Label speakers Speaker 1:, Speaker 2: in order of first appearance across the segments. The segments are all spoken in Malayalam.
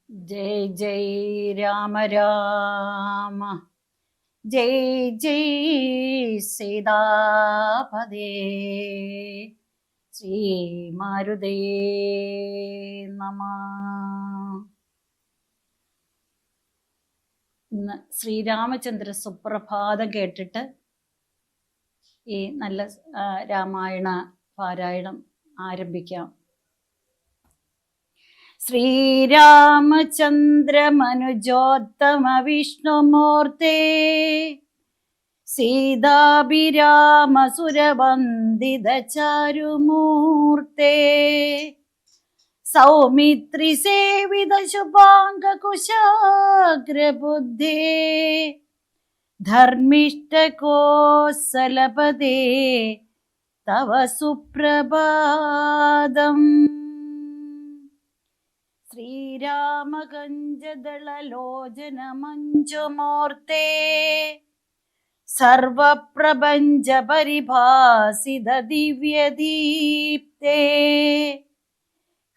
Speaker 1: ജയ് ജയ് രാമ രാമ, ജയ് ജയ് സീതാപദേ, ശ്രീ മാരുതേ നമഃ. ഇന്ന് ശ്രീരാമചന്ദ്ര സുപ്രഭാതം കേട്ടിട്ട് ഈ നല്ല രാമായണ പാരായണം ആരംഭിക്കാം. ശ്രീരാമചന്ദ്ര മനുജോത്തമ വിഷ്ണുമൂർത്തേ, സീതാഭിരാമ സുരവന്ദിത ചാരുമൂർത്തേ, സൗമിത്രി സേവിത ശുഭാംഗ കുശാഗ്രബുദ്ധേ, ധർമ്മിഷ്ഠ കോസലപദേ തവ സുപ്രഭാതം. ശ്രീരാമകഞ്ചദളലോചന മഞ്ജുമൂർത്തേ, സർവപ്രപഞ്ച പരിഭാസിത ദിവ്യദീപ്തേ,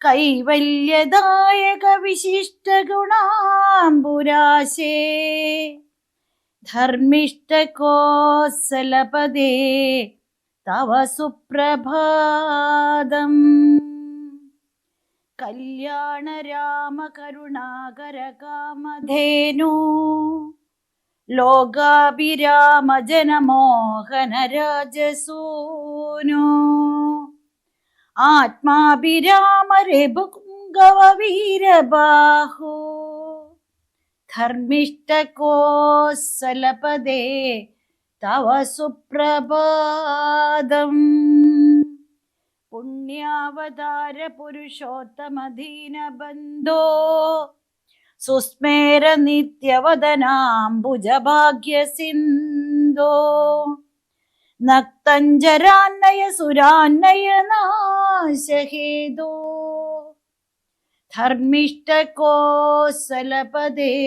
Speaker 1: കൈവല്യദായക വിശിഷ്ട ഗുണാംബുരാശേ, ധർമ്മിഷ്ഠ കോസലപദേ തവ സുപ്രഭാതം. കല്യാണ രാമ കരുണാകര കാമധേനു, ലോകാഭിരാമ ജനമോഹന രാജസൂനു, ആത്മാഭിരാമ രഘുപുംഗവ വീരബാഹു, ധർമ്മിഷ്ഠ കോസലപദേ തവ സുപ്രഭാതം. പുണ്യാവതാര പുരുഷോത്തമ ദീനബന്ധോ, സുസ്മേര നിത്യവദനാംബുജ ഭാഗ്യ സിന്ധോ, നക്തഞ്ജരാന്നയ സുരാന്നയ നാശഹേതോ, ധർമ്മിഷ്ഠ കോസലപദേ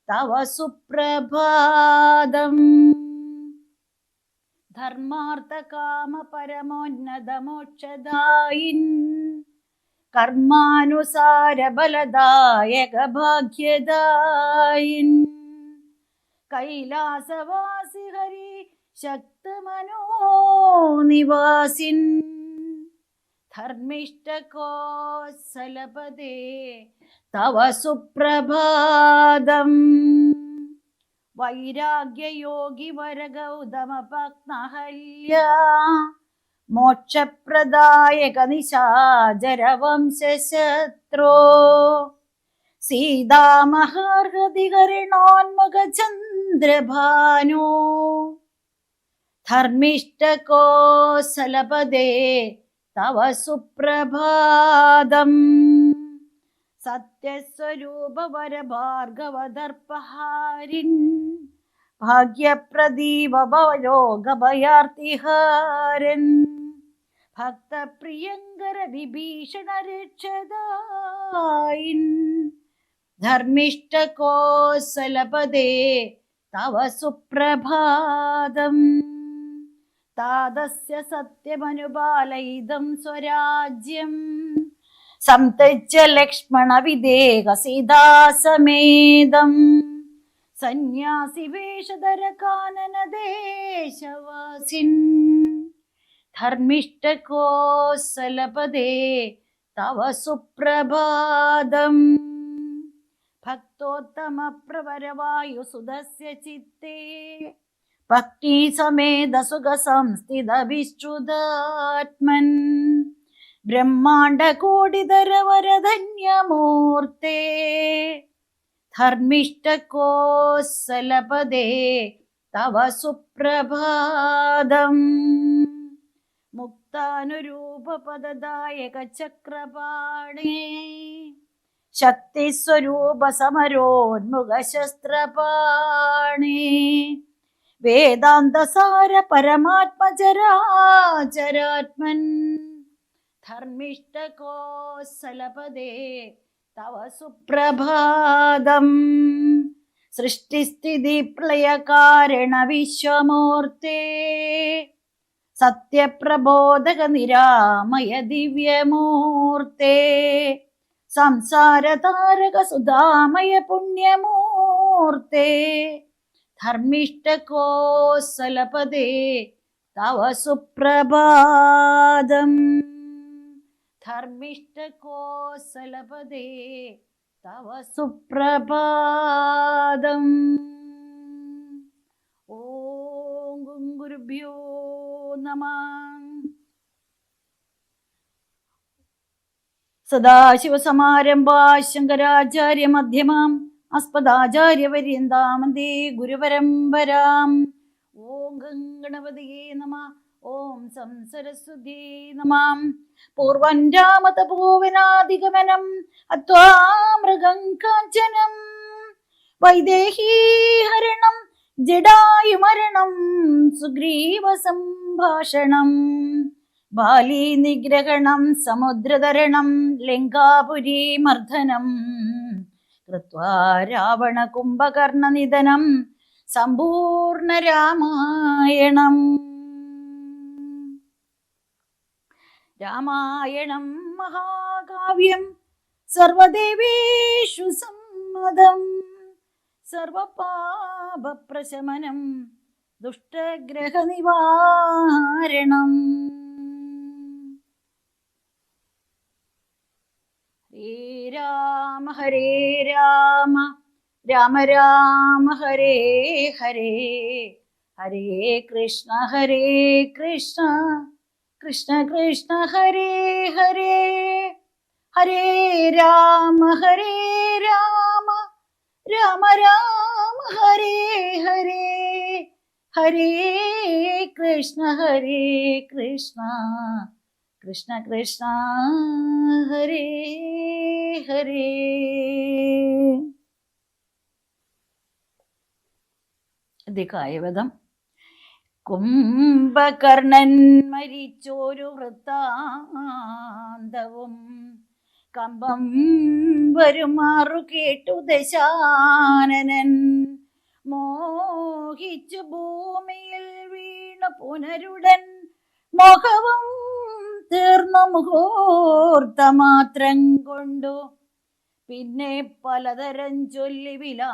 Speaker 1: തവ സുപ്രഭാതം. ധർമാർത്ഥ കാമ പരമോന്നത മോക്ഷദായിൻ, കർമാനുസാര ബലദായക ഭാഗ്യദായിൻ, കൈലാസവാസി ഹരി ശക്തമനോ നിവാസിൻ, ധർമ്മിഷ്ഠ കോസലപദേ തവ സുപ്രഭാതം. വൈരാഗ്യയോഗി വര ഗൗതമ പത്നഹല്യ, മോക്ഷപ്രദായക നിശാചര വംശശത്രോ, സീതാമഹാർഹതി ഹരിണോന്മുഖ ചന്ദ്രഭാനോ, ധർമ്മിഷ്ഠ കോസലപദേ തവ സുപ്രഭാതം. സത്യസ്വരൂപ വര ഭാർഗവ ദർപ്പഹാരിൻ, ഭാഗ്യപ്രദീപ ഭവലോകഭയാർത്തിഹാരൻ, ഭക്തപ്രിയങ്കര വിഭീഷണ രക്ഷദായിൻ, ധർമ്മിഷ്ഠ കോസലപദേ തവ സുപ്രഭാതം. താതസ്യ സത്യമനുപാലയിദം സ്വരാജ്യം, സംത്യജ്യ ലക്ഷ്മണ വിദേഹ സീതാസമേതം, സന്യാസി വേഷധര കാനന ദേശവാസിൻ, ധർമ്മിഷ്ഠ കോസലപദേ തവ സുപ്രഭാതം. ഭക്തോത്തമ പ്രവര വായുസുതസ്യ ചിത്തേ, ഭക്തി സമേത സുഖ സംസ്ഥിത വിശ്രുതാത്മൻ, ബ്രഹ്മാണ്ഡ കോടിധര വരധന്യമൂർത്തേ, ധർമ്മിഷ്ഠ കോസലപദേ തവ സുപ്രഭാതം. മുക്താനുരൂപ പദദായക ചക്രപാണേ, ശക്തിസ്വരൂപ സമരോന്മുഖ ശസ്ത്രപാണേ, വേദാന്തസാര പരമാത്മചരാചരാത്മൻ, ധർമ്മിഷ്ഠ കോസലപദേ തവ സുപ്രഭാതം. സൃഷ്ടിസ്ഥിതി പ്രളയകാരണ വിശ്വമൂർത്തേ, സത്യപ്രബോധക നിരാമയ ദിവ്യമൂർത്തേ, സംസാരതാരക സുധാമയ പുണ്യമൂർത്തേ ധർമ്മിഷ്ഠകോസലപദേ തവ സുപ്രഭാതം. ധർമ്മിഷ്ഠകോസലപദേ തവ സുപ്രഭാതം. ഓം ഗുരുഭ്യോ നമഃ. സദാശിവസമാരംഭാ ശങ്കരാചാര്യ മധ്യമാം അസ്മദാചാര്യപര്യന്താം വന്ദേ ഗുരുപരമ്പരാം. ഓം ഗണപതിയേ നമഃ. ഓം സംസരസ്വതീ നമഃ. പൂർവം രാമതപോവനാദിഗമനം അത്വാ മൃഗം കാഞ്ചനം വൈദേഹീഹരണം ജടായുമരണം സുഗ്രീവ സംഭാഷണം ബാലീ നിഗ്രഹണം സമുദ്രതരണം ലങ്കാപുരീ മർദ്ദനം കൃത്വാ രാവണ കുംഭകർണനിധനം സമ്പൂർണ്ണ രാമായണം. രാമായണം മഹാകാവ്യം സർവദേവേഷു സമ്മതം സർവപാപപ്രശമനം ദുഷ്ടഗ്രഹനിവാരണം. ഹരേ രാമ ഹരേ രാമ രാമ രാമ ഹരേ ഹരേ ഹരേ കൃഷ്ണ കൃഷ്ണ കൃഷ്ണ ഹരേ ഹരേ. ഹരേ രാമ രാമ രാമ ഹരേ ഹരേ ഹരേ കൃഷ്ണ കൃഷ്ണ കൃഷ്ണ ഹരേ ഹരേ. അധികായവധം. കുംഭകർണൻ മരിച്ചോരു വൃത്താന്തവും കമ്പം വരുമാറു കേട്ടു ദശാനനൻ. മോഹിച്ചു ഭൂമിയിൽ വീണു പുനരുടൻ മോഹവും തീർന്ന മുഹൂർത്തമാത്രം കൊണ്ടു പിന്നെ പലതരം ചൊല്ലി വിലാപിച്ചു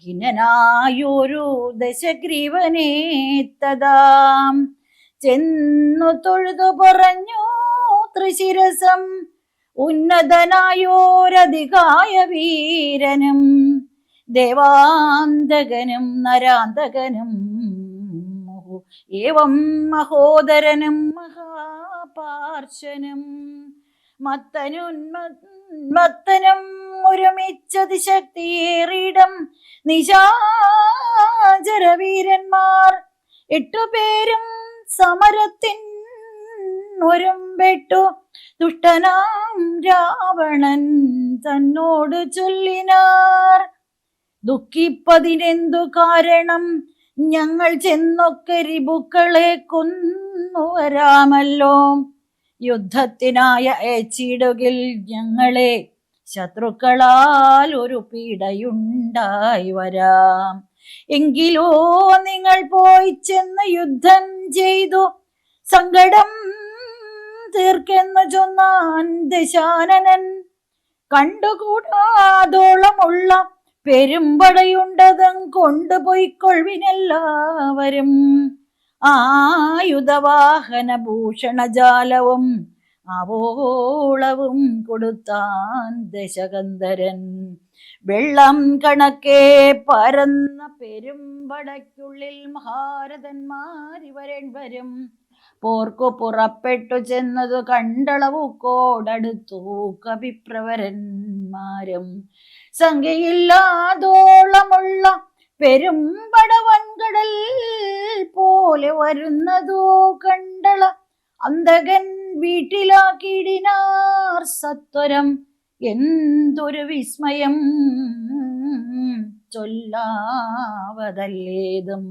Speaker 1: ഖിന്നനായൊരു ദശഗ്രീവനെ തദാം ചെന്നു തൊഴുതു പറഞ്ഞു ത്രിശിരസം ഉന്നതനായോരധികായ വീരനും ദേവാന്തകനും നരാന്തകനും ഏവം മഹോദരനും മഹാപാർശ്വനും മത്തനും ഒരുമിച്ചതി ശക്തിയേറിയിടം നിശാചരവീരന്മാർ 8 പേരും സമരത്തിൻ ഒരുമ്പെട്ടു ദുഷ്ടനാം രാവണൻ തന്നോട് ചൊല്ലിനാർ. ദുഃഖിപ്പതിനെന്തു കാരണം? ഞങ്ങൾ ചെന്നൊക്കെ രിപുക്കളെ കൊന്നു വരാമല്ലോ. യുദ്ധത്തിനായ അയച്ചിടുകിൽ ഞങ്ങളെ ശത്രുക്കളാൽ ഒരു പീഡയുണ്ടായി വരാം. എങ്കിലോ നിങ്ങൾ പോയി ചെന്ന് യുദ്ധം ചെയ്തു സങ്കടം തീർക്കെന്ന് ചൊന്നാൻ ദശാനനൻ. കണ്ടുകൂടാതോളമുള്ള പെരുമ്പടയുണ്ടതും കൊണ്ടുപോയിക്കൊള്ളുവിനെല്ലാവരും. ആയുധവാഹന ഭൂഷണജാലവും ആവോളവും കൊടുത്താൻ ദശകന്ധരൻ. വെള്ളം കണക്കെ പരന്ന പെരുമ്പടയ്ക്കുള്ളിൽ മഹാരഥന്മാരിവരൻ വരും. പോർക്കു പുറപ്പെട്ടു ചെന്നതു കണ്ടളവുകോടടുത്തു കവിപ്രവരന്മാരും. സംഖ്യയില്ലാതോളമുള്ള പെരുമ്പട വൻകടൽ പോലെ വരുന്നതോ കണ്ടള അന്തകൻ വീട്ടിലാക്കിയിടിനാർ സത്വരം. എന്തൊരു വിസ്മയം ചൊല്ലാവതല്ലേതും.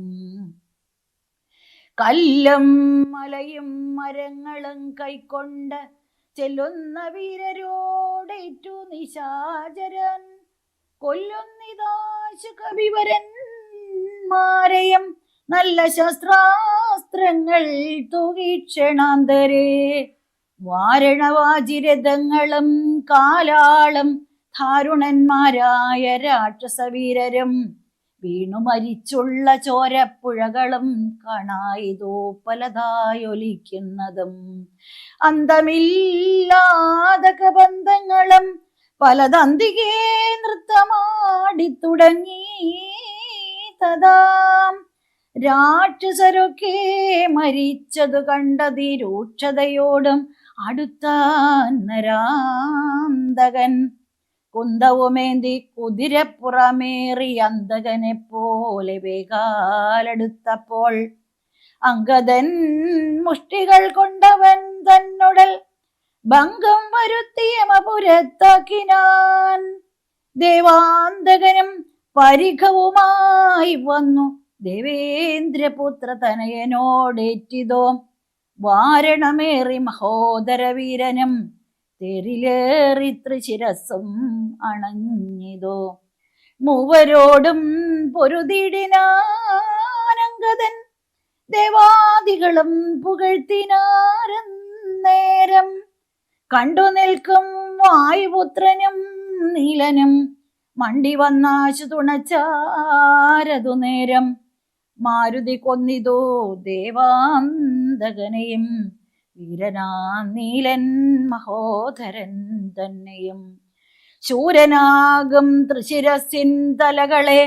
Speaker 1: കല്ലും മലയും മരങ്ങളും കൈക്കൊണ്ട് ചെല്ലുന്ന വീരരോടേറ്റു നിശാചരൻ. കൊല്ലുന്നിതാശു കവിവരന്മാരെയും നല്ല ശസ്ത്രാസ്ത്രങ്ങൾ തൂകീക്ഷണാന്തരേ. വാരണവാജിരഥങ്ങളും കാലാളും ധാരുണന്മാരായ രാക്ഷസവീരരും വീണു മരിച്ചുള്ള ചോരപ്പുഴകളും കാണായിതോ പലതായൊലിക്കുന്നതും അന്തമില്ലാത കബന്ധങ്ങളും പലതന്തികേ നൃത്തമാടി തുടങ്ങി. തഥാ രാക്ഷസരൊക്കെ മരിച്ചതു കണ്ടതി രൂക്ഷതയോടും അടുത്ത നരാന്തകൻ കുന്തവുമേന്തി കുതിരപ്പുറമേറി അന്തകനെ പോലെ വേഗാലെടുത്തപ്പോൾ അങ്കദൻ മുഷ്ടികൾ കൊണ്ടവൻ തന്നുടൽ ഭംഗം വരുത്തിയ മപുരത്താക്കിനാൻ. ദേവാന്തകനും പരിഘവുമായി വന്നു ദേവേന്ദ്രപുത്ര തനയനോടേറ്റിതോ വാരണമേറി മഹോദരവീരനും തേരിലേറി തൃശിരസ്സും അണഞ്ഞിതോ. മൂവരോടും പൊരുതിടിനാനങ്കദൻ ദേവാദികളും പുകഴ്ത്തിനാരന്നേരം കണ്ടു നിൽക്കും വായുപുത്രനും നീലനും മണ്ടി വന്നാശു തുണച്ചാരതു നേരം മാരുതി കൊന്നിതോ ദേവാന്തകനെയും വീരനാ നീലൻ മഹോദരൻ തന്നെയും. ശൂരനാകും തൃശിരസിൻ തലകളെ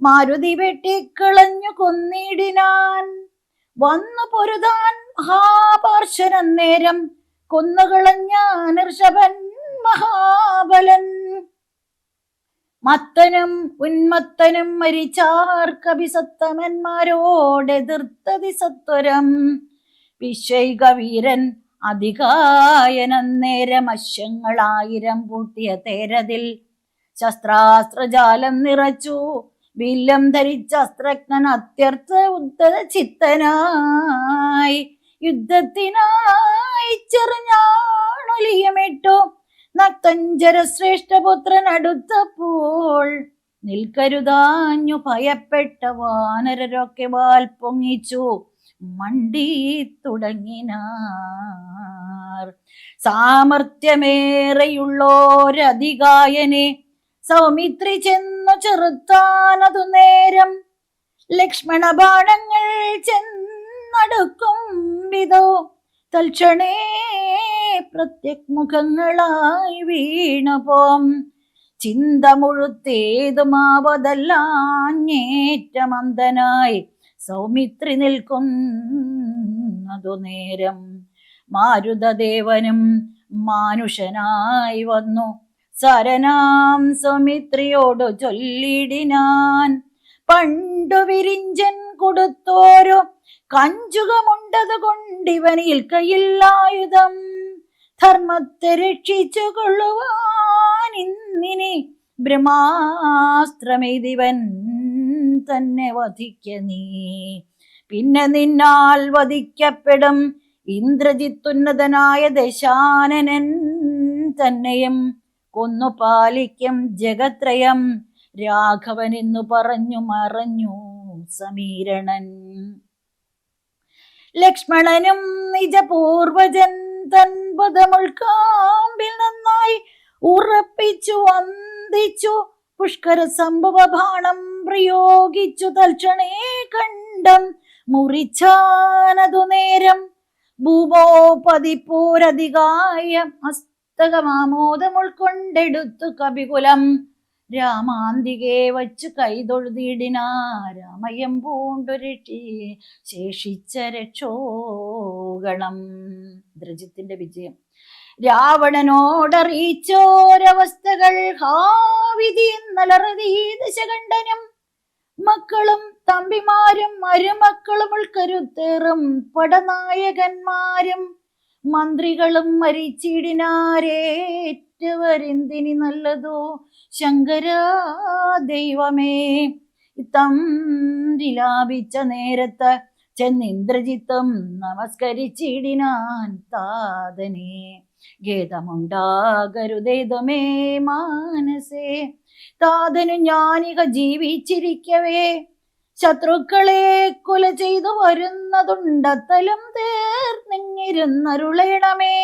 Speaker 1: മാരുതി വെട്ടിക്കളഞ്ഞു കൊന്നിടിനാൻ. വന്നു പൊരുതാൻ മഹാപാർശ്വനം നേരം കൊന്നുകളഞ്ഞാൻ ഋഷഭൻ മഹാബലൻ. മത്തനും ഉന്മത്തനും മരിച്ചാർ കവിസത്തമന്മാരോടെതിർത്തതി സത്വരം. വിശ്വൈക വീരൻ അധികായനന്നേരം അശ്വങ്ങളായിരം പൂട്ടിയ തേരതിൽ ശസ്ത്രാസ്ത്രജാലം നിറച്ചു വില്ലം ധരിച്ച അസ്ത്രജ്ഞൻ അത്യർത്ഥ ഉദ്ധത ചിത്തനായി യുദ്ധത്തിനായി ചെറിഞ്ഞാണൊലിയമിട്ടു. നക്തഞ്ചര ശ്രേഷ്ഠപുത്രൻ അടുത്തപ്പോൾ നിൽക്കരുതാഞ്ഞു ഭയപ്പെട്ട വാനരരൊക്കെ വാൽ പൊങ്ങിച്ചു മണ്ടി തുടങ്ങിനാർ. സാമർത്ഥ്യമേറെയുള്ളോരധികായനെ സൗമിത്രി ചെന്നു ചെറുത്താനതു നേരം ലക്ഷ്മണ ബാണങ്ങൾ ചെന്നടുക്കും വിധോ തൽക്ഷണേ പ്രത്യഗ്മുഖങ്ങളായി വീണുപോം. ചിന്ത മുഴുത്തേതുമാവതല്ലാഞ്ഞേറ്റമന്തനായി സൗമിത്രി നിൽക്കുന്നതു നേരം മാരുതദേവനും മാനുഷനായി വന്നു സരനാം സൗമിത്രിയോടു ചൊല്ലിടിനാൻ. പണ്ടു വിരിഞ്ചൻ കൊടുത്തോരു കഞ്ചുകമുണ്ടതു കൊണ്ടിവനിൽ കയ്യില്ലായുധം ധർമ്മത്തെ രക്ഷിച്ചു കൊള്ളുവാനിന്നിനി ബ്രഹ്മാസ്ത്രമെയ്തിവൻ തന്നെ വധിക്ക നീ. പിന്നെ നിന്നാൽ വധിക്കപ്പെടും ഇന്ദ്രജിത്തുന്നതനായ ദശാനനൻ തന്നെയും കൊന്നു പാലിക്കും ജഗത്രയം രാഘവൻ എന്നു പറഞ്ഞു മറഞ്ഞു സമീരണൻ. ലക്ഷ്മണനും നിജപൂർവജൻ തൻ പദമുൾക്കാമ്പിൽ നന്നായി ഉറപ്പിച്ചു വന്ദിച്ചു പുഷ്കര സംഭവ ബാണം പ്രയോഗിച്ചു തൽക്ഷണേ കണ്ഠം മുറിച്ചാനതു നേരം ഭൂമോപതിപ്പോരധികായ മസ്തകമാമോദം ഉൾക്കൊണ്ടെടുത്തു കപികുലം രാമാന്തികെ വച്ചു കൈതൊഴുതിടിനാ. രാമയം പൂണ്ടു ശേഷിച്ച രക്ഷോഗണം. ദ്രജിത്തിന്റെ വിജയം രാവണനോടറിയിച്ചോരവസ്ഥകൾ ഹാവിധി എന്നലറതി ദശകണ്ഠനും മക്കളും തമ്പിമാരും മരുമക്കളും ഉൾക്കരുത്തേറും പടനായകന്മാരും മന്ത്രികളും മരിച്ചിടിനാരേറ്റവരെന്തിനി നല്ലതോ ശങ്കരാ ദൈവമേ. തംലാപിച്ച നേരത്ത് ചെന്നിന്ദ്രജിത്തും നമസ്കരിച്ചിടിനാൻ താതനെ. ഖേദമുണ്ടാകരുതേതുമേ മാനസേ, താതനു ഞാനിക ജീവിച്ചിരിക്കവേ ശത്രുക്കളെ കൊല ചെയ്തു വരുന്നതുണ്ടത്തലും തീർന്നിരുന്നരുളേണമേ.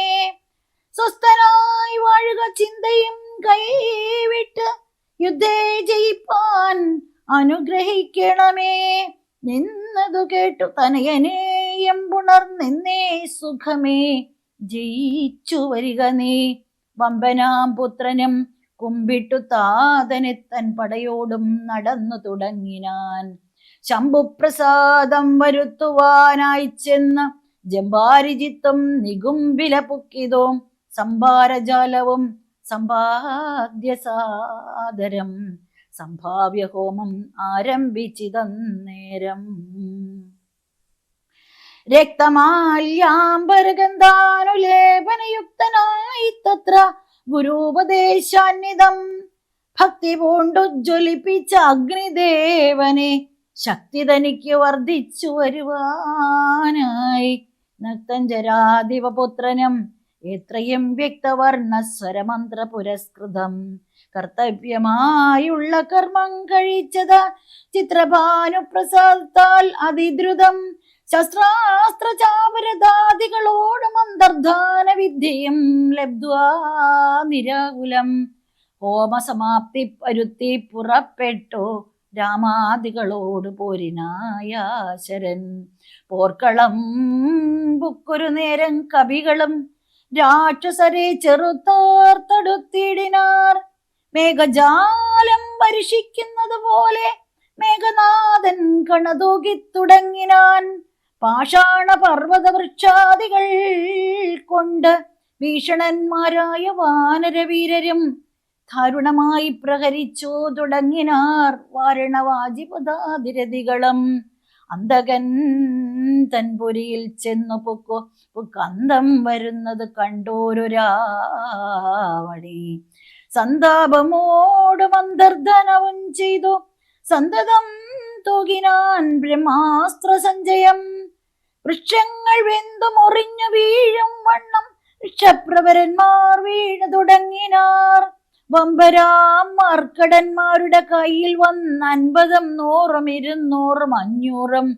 Speaker 1: സ്വസ്ഥനായി വാഴുക ചിന്തയും കൈവിട്ട് യുദ്ധേ ജയിപ്പാൻ അനുഗ്രഹിക്കണമേ. നിന്നതു കേട്ടു തനയനേയം പുണർന്നിന്നേ സുഖമേ ജയിച്ചു വരിക നീ. വമ്പനാം പുത്രനും കുമ്പിട്ടു താതനെത്തൻ പടയോടും നടന്നു തുടങ്ങിനാൻ. ശംഭുപ്രസാദം വരുത്തുവാനായി ചെന്ന് ജംബാരിജിത്തും നികുംബില പുക്കിതോ. സംഭാരജാലവും സമ്പാദ്യസാദരം സംഭാവ്യഹോമം ആരംഭിച്ചിതന്നേരം. രക്തമാല്യാംബരഗന്ധാനുലേപനയുക്തനായി തത്ര ഗുരുപദേശാന്വിതം ഭക്തി പൂണ്ടുജ്വലിപ്പിച്ച അഗ്നിദേവനെ ശക്തി തനിക്ക് വർദ്ധിച്ചു വരുവാനായി. നക്തഞ്ചരാധിപപുത്രനും എത്രയും വ്യക്തവർണ്ണസ്വരമന്ത്ര പുരസ്കൃതം കർത്തവ്യമായുള്ള കർമ്മം കഴിച്ചത് ചിത്രഭാനുപ്രസാദത്താൽ അതിദ്രുതം. ശസ്ത്രാസ്ത്ര ചാപരദാദികളോടും അന്തർധാന വിദ്യയും ലബ്ധ്വാ നിരാകുലം ഹോമസമാപ്തി പരുത്തി പുറപ്പെട്ടു രാമാദികളോട് പോരിനായാശരൻ. പോർക്കളം ബുക്കൊരു നേരം കവികളും രാക്ഷസരെ ചെറുത്താർത്തടുത്തിടിനാർ. മേഘജാലം പരിഷിക്കുന്നത് പോലെ മേഘനാഥൻ കണതൂകി തുടങ്ങിനാൻ. പാഷാണ പർവ്വത വൃക്ഷാദികൾ കൊണ്ട് ഭീഷണന്മാരായ വാനരവീരരും ദാരുണമായി പ്രഹരിച്ചു തുടങ്ങിനാർ. വാരണവാജിപദാതിരഥികളും അന്തകൻ തൻപുരിയിൽ ചെന്നു പുക്കന്തം വരുന്നത് കണ്ടോരു രാവണി സന്താപമോടും അന്തർധനവും ചെയ്തു സന്തതം തൂകിനാൻ ബ്രഹ്മാസ്ത്ര സഞ്ചയം. വൃക്ഷങ്ങൾ വെന്തു മുറിഞ്ഞു വീഴും വണ്ണം വൃക്ഷപ്രവരന്മാർ വീണു തുടങ്ങിനാർ. വമ്പരാം മാർക്കടന്മാരുടെ കയ്യിൽ വന്ന് 50, 100, 200, 500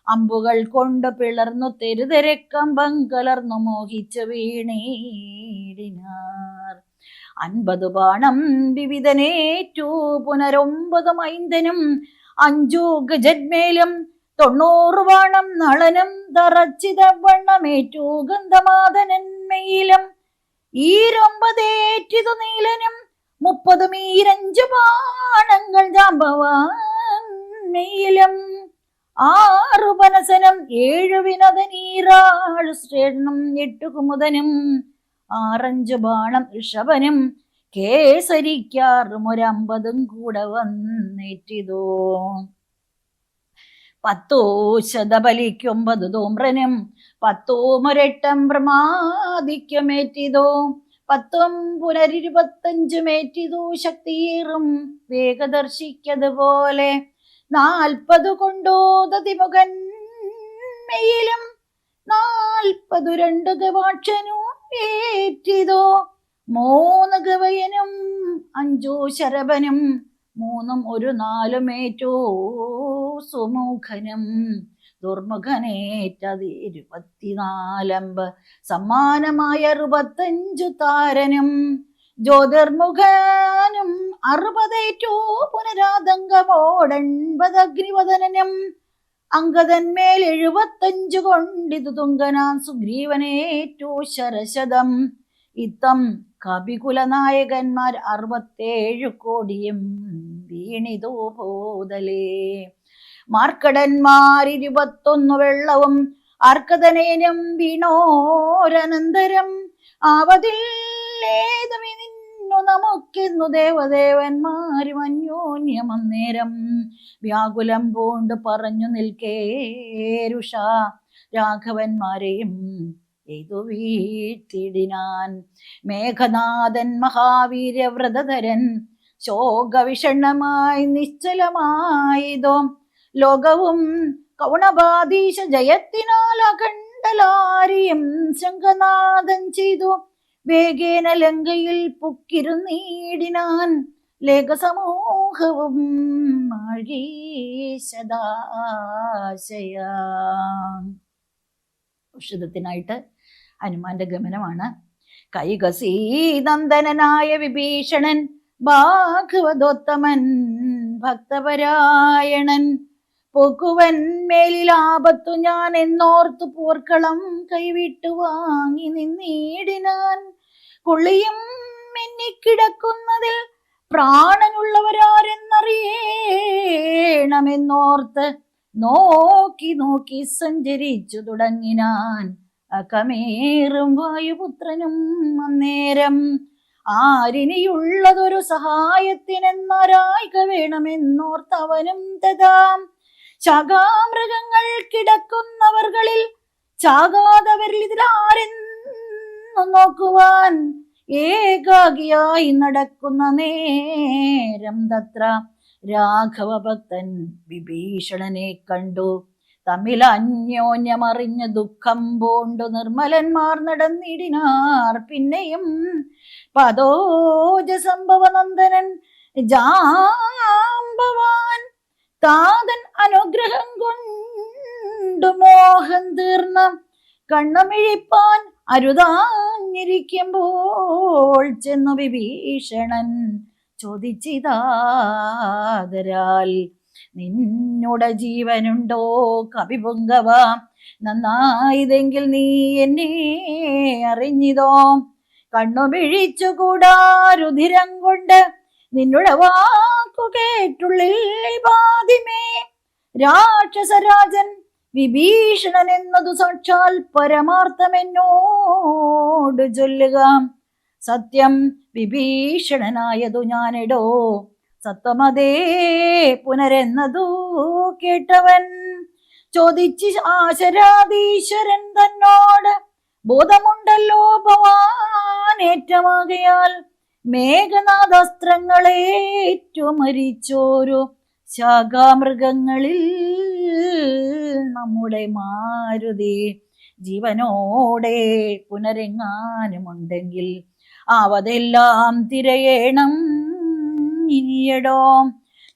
Speaker 1: അമ്പുകൾ കൊണ്ട് പിളർന്നു തെരുതെരക്കമ്പം കലർന്നു മോഹിച്ചു വീണീടിനാർ. 50 ബാണം വിവിധനേറ്റു പുനരൊമ്പത് മൈന്ദനും 5 ഗജന്മേലും 90 ബാണം നളനും തറച്ചിത വണ്ണമേറ്റു ഗന്ധമാതനന്മയിലും. ഈരൊമ്പതേറ്റിതു നീലനും 30 മീരഞ്ചു ബാണങ്ങൾ ജാമ്പവാൻമയിലും. 6 പനസനും 7 വിനതനീറാളു ശ്രേഷ്ഠനും 8 കുമുദനും 6 ബാണം ഋഷഭനും കേസരിക്കാറും 150 കൂടെ വന്നേറ്റിതോ. 10 ശതബലിക്ക് 9 ധൂമ്രനും 10 മുരട്ടം പ്രമാദിക്കുമേറ്റിതോ. 10 പുനർ25 ശക്തിയേറും വേഗദർശിക്കതുപോലെ. 40 കൊണ്ടോതതിമുഖൻ മെയിലും 42 ഗവാക്ഷനും ഏറ്റിതോ. 3 ഗവയനും 5 ശരഭനും 3 ഒരു 4 ഏറ്റു സുമുഖനും. ദുർമുഖനേറ്റത് 24 സമ്മാനമായ 65 താരനും. ജ്യോതിർമുഖനും 60 ഏറ്റു പുനരാതങ്കമോട് 80 അഗ്നിവദനനും. അങ്കദന്മേൽ 75 കൊണ്ടിതു തുങ്കനാൻ സുഗ്രീവനേറ്റു ശരശതം. ഇത്തം കപികുലനായകന്മാർ 67 കോടിയും വീണിതു പോതലേ. മാർക്കടന്മാർ 21 വെള്ളവും അർക്കതനേനും വീണോരനന്തരം. ആവതില്ലേതുമി നിന്നു നമുക്കെന്നു ദേവദേവന്മാരും അന്യോന്യമന്നേരം. വ്യാകുലം പൂണ്ട് പറഞ്ഞു നിൽക്കേരുഷ രാഘവന്മാരെയും എയ്തു വീഴ്ത്തിടിനാൻ. മേഘനാഥൻ മഹാവീര്യവ്രതധരൻ ശോകവിഷണ്ണമായി നിശ്ചലമായതോ. ലോകവും കൗണബാധീശ ജയത്തിനാൽ അഖണ്ഡലാരിയും ശംഖനാഥൻ ചെയ്തു. വേഗേന ലങ്കയിൽ പുക്കിരുന്നീടിനാൻ. ലേഖസമൂഹവും ആഴീശദാശയ. ഔഷധത്തിനായിട്ട് ഹനുമാന്റെ ഗമനമാണ്. കൈകസീനന്ദനായ വിഭീഷണൻ ഭാഗവതോത്തമൻ ഭക്തപരായണൻ പൊക്കുവൻ മേലിലാപത്തു ഞാൻ എന്നോർത്തു പോർക്കളം കൈവിട്ടു വാങ്ങി നിന്നീടിനാൻ. കൊള്ളിയും മിന്നിക്കിടക്കുന്നതിൽ പ്രാണനുള്ളവരാരെന്നറിയണമെന്നോർത്ത് നോക്കി നോക്കി സഞ്ചരിച്ചു തുടങ്ങിനാൻ. അകമേറും വായുപുത്രനും അന്നേരം ആരിനിയുള്ളതൊരു സഹായത്തിനെന്നരായിക വേണമെന്നോർത്തവനും തഥാം ശാഖാമൃഗങ്ങൾ കിടക്കുന്നവർകളിൽ ചാകാതവരിൽ ഇതിലാരെന്നു നോക്കുവാൻ ഏകാകിയായി നടക്കുന്ന നേരം തത്ര രാഘവഭക്തൻ വിഭീഷണനെ കണ്ടു. തമ്മിൽ അന്യോന്യമറിഞ്ഞ് ദുഃഖം പൂണ്ടു നിർമ്മലന്മാർ നടന്നിടിനാർ. പിന്നെയും പദോജ സംഭവനന്ദനൻ ജാമ്പവാൻ താതൻ അനുഗ്രഹം കൊണ്ടു മോഹം തീർന്ന കണ്ണമിഴിപ്പാൻ അരുതാഞ്ഞിരിക്കുമ്പോൾ ചെന്നു വിഭീഷണൻ ചോദിച്ചിതാദരാൽ, നിന്നുടെ ജീവനുണ്ടോ കവിപുങ്കവ? നന്നായതെങ്കിൽ നീ എന്നെ അറിഞ്ഞിതോ? കണ്ണുമിഴിച്ചുകൂടാ രുധിരം കൊണ്ട് നിന്നുടെ വാക്കു കേട്ടുള്ളിൽ ബാധിമേ. രാക്ഷസരാജൻ വിഭീഷണൻ എന്നതു സാക്ഷാൽ പരമാർത്ഥമെന്നോട് ചൊല്ലുക. സത്യം വിഭീഷണനായതു ഞാനെടോ, സത്വമതേ പുനരെന്നതു കേട്ടവൻ. ചോദിച്ച് ആശരാധീശ്വരൻ തന്നോട്, ബോധമുണ്ടല്ലോ ഭവാനേറ്റമാകയാൽ മേഘനാഥാസ്ത്രങ്ങളേറ്റു മരിച്ചോരു ശാഖാമൃഗങ്ങളിൽ നമ്മുടെ മാരുതി ജീവനോടെ പുനരെങ്ങാനുമുണ്ടെങ്കിൽ അവതെല്ലാം തിരയേണം ഇനിയടോ.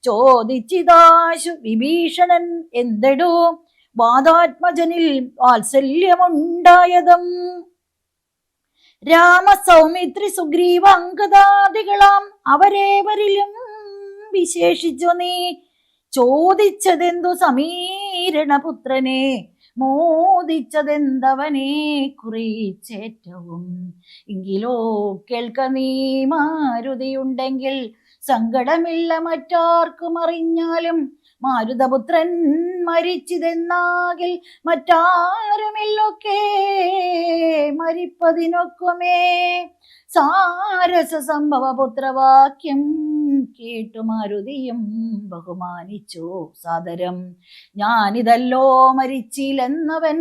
Speaker 1: ചോദിച്ചിതാശു വിഭീഷണൻ, എന്തെടോ വാദാത്മജനിൽ വാത്സല്യമുണ്ടായതും? രാമസൗമിത്രി സുഗ്രീവ അങ്കദാദികളാം അവരേവരിലും വിശേഷിച്ചു നീ ചോദിച്ചതെന്തു സമീരണപുത്രനെ? മോദിച്ചതെന്തവനെ കുറിച്ചേറ്റവും? എങ്കിലോ കേൾക്ക നീ, മാരുതിയുണ്ടെങ്കിൽ സങ്കടമില്ല മറ്റാർക്കും അറിഞ്ഞാലും. മാരുതപുത്രൻ മരിച്ചിതെന്നാകിൽ മറ്റാരുമില്ലൊക്കെ മരിപ്പതിനൊക്കുമേ. സാരസ സംഭവ പുത്രവാക്യം കേട്ടു മാരുതിയും ബഹുമാനിച്ചു സാദരം. ഞാനിതല്ലോ മരിച്ചില്ലെന്നവൻ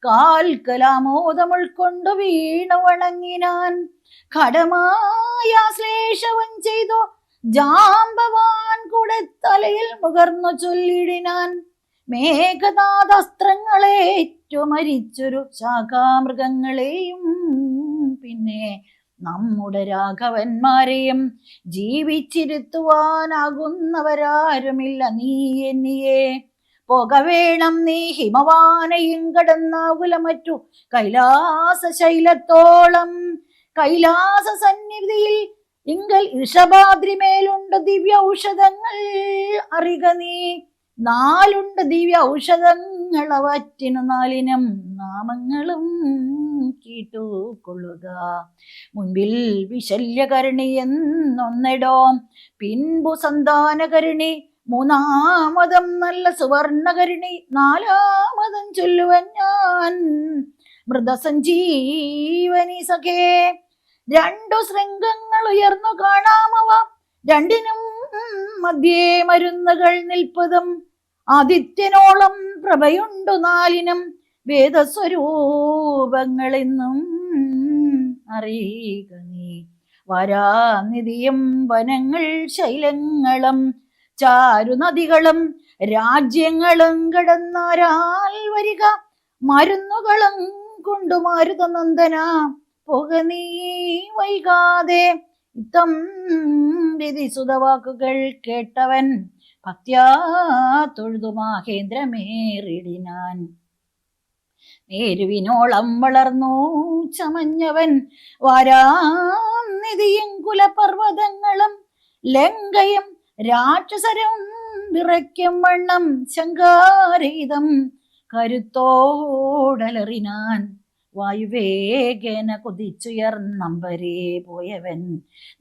Speaker 1: കാൽക്കലാമോദം ഉൾക്കൊണ്ടു വീണു വണങ്ങിനാൻ. ഘടമായ ശ്ലേഷവും ചെയ്തു ജാമ്പവാൻ കൂടെ തലയിൽ മുകർന്നു ചൊല്ലിടിനാൻ. മേഘനാഥാസ്ത്രങ്ങളേറ്റു മരിച്ചൊരു ശാഖാമൃഗങ്ങളെയും പിന്നെ നമ്മുടെ രാഘവന്മാരെയും ജീവിച്ചിരുത്തുവാനാകുന്നവരാരുമില്ല. നീ എന്നിയെ പോകവേണം നീ ഹിമവാനയും കടന്നാകുലമറ്റു കൈലാസ ശൈലത്തോളം. കൈലാസ സന്നിധിയിൽ ഇങ്കൽ ഇഷഭാദ്രിമേലുണ്ട് ദിവ്യ ഔഷധങ്ങൾ അറിക നീ. 4 ദിവ്യ ഔഷധങ്ങൾ, അവറ്റിനു 4 നാമങ്ങളും കേട്ടു കൊള്ളുക. മുൻപിൽ വിശല്യകരണി എന്നൊന്നെടോ, പിൻപു സന്താനകരണി, 3-മതും നല്ല സുവർണകരണി, 4-മതും ചൊല്ലുവൻ ഞാൻ മൃതസഞ്ജീവനി സഖേ. 2 ശൃംഗങ്ങൾ ഉയർന്നു കാണാമവ, 2നും മധ്യേ മരുന്നുകൾ നിൽപ്പതും. ആദിത്യനോളം പ്രഭയുണ്ടു 4നും, വേദസ്വരൂപങ്ങളെന്നും അറിയുക നീ. വരാനിധിയും വനങ്ങൾ ശൈലങ്ങളും ചാരുനദികളും രാജ്യങ്ങളും കടന്നാരാൽ വരിക. മരുന്നുകളും കൊണ്ടു മാരുതനന്ദന പോക നീ വൈകാതെ. ഇത്തം വിധിസുതവാക്കുകൾ കേട്ടവൻ ഭക്ത്യാ തൊഴുതു മാഹേന്ദ്രമേറിടിനാൻ. മേരുവിനോളം വളർന്നു ചമഞ്ഞവൻ വാരാനിധിയും കുലപർവ്വതങ്ങളും ലങ്കയും രാക്ഷസരും വിറയ്ക്കും വണ്ണം ശങ്കാരഹിതം കരുത്തോടലറിനാൻ. വായുവേഗേന കുതിച്ചുയർന്നമ്പരേ പോയവൻ